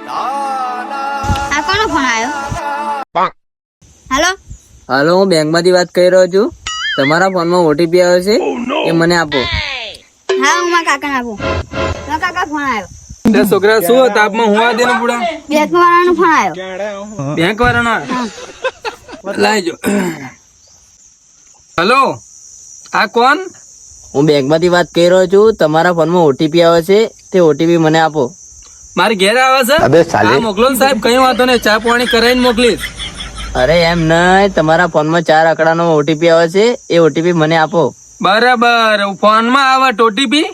આ કોનો ફોન આવ્યો? હેલો, હાલો, હું બેંક માંથી વાત કરી રહ્યો છું. તમારા ફોનમાં ઓટીપી આવે છે, એ મને આપો. હા હું મારા કાકાને આપું. મારા કાકા ફોન આવ્યો. તે છોકરા શું તાપમાં હું આ દે ને બુડા બેંક વાળાનો ફોન આવ્યો. બેંક વાળાનો લાઈજો. હેલો, આ કોણ? હું બેંક માંથી વાત કરી રહ્યો છું. તમારા ફોનમાં ઓટીપી આવે છે, તે ઓટીપી મને આપો. મારે ઘેર આવે છે? હા મોકલો ને સાહેબ, કઈ વાંધો નહીં, ચા પાણી કરાવીને મોકલીશ. અરે એમ નહીં, તમારા ફોનમાં 4 આંકડાનો ઓટીપી આવે છે, એ ઓટીપી મને આપો. બરાબર, ફોન માં આવે ઓટીપી?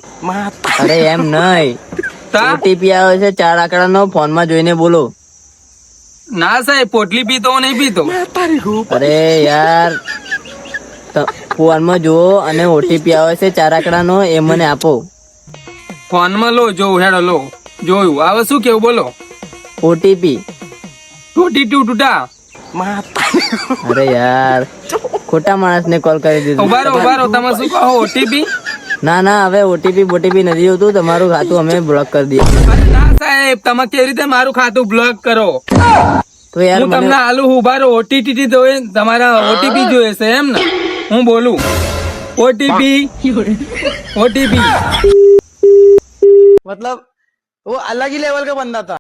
અરે એમ નહીં, ઓટીપી આવે છે 4 આંકડાનો, ફોનમાં જોઈને બોલો. ના સાહેબ, પોટલી પીતો હું નહીં પીતો. અરે યાર, ફોનમાં જુઓ અને ઓટીપી આવે છે 4 આંકડાનો, એ મને આપો. ફોન માં લો, જોઉં હેડો લો, જોયું. હવે શું કેવું બોલો? ઓટીપી. 22 ટૂટા. અરે યાર, ખોટા માણસને કોલ કરી દીધો. ઉભારો તમે શું કહો? ઓટીપી? ના ના, હવે ઓટીપી બોટીપી નથી જોતું. તમારું ખાતું અમે બ્લોક કરી દઈએ. અરે ના સાહેબ, તમે કેવી રીતે મારું ખાતું બ્લોક કરો? તો યાર હું તમને આલુ હું ઉભારો. ઓટીટી તો તમારા ઓટીપી જોઈએ છે એમ ને? હું બોલું ઓટીપી. मतलब वो अलग ही लेवल का बंदा था।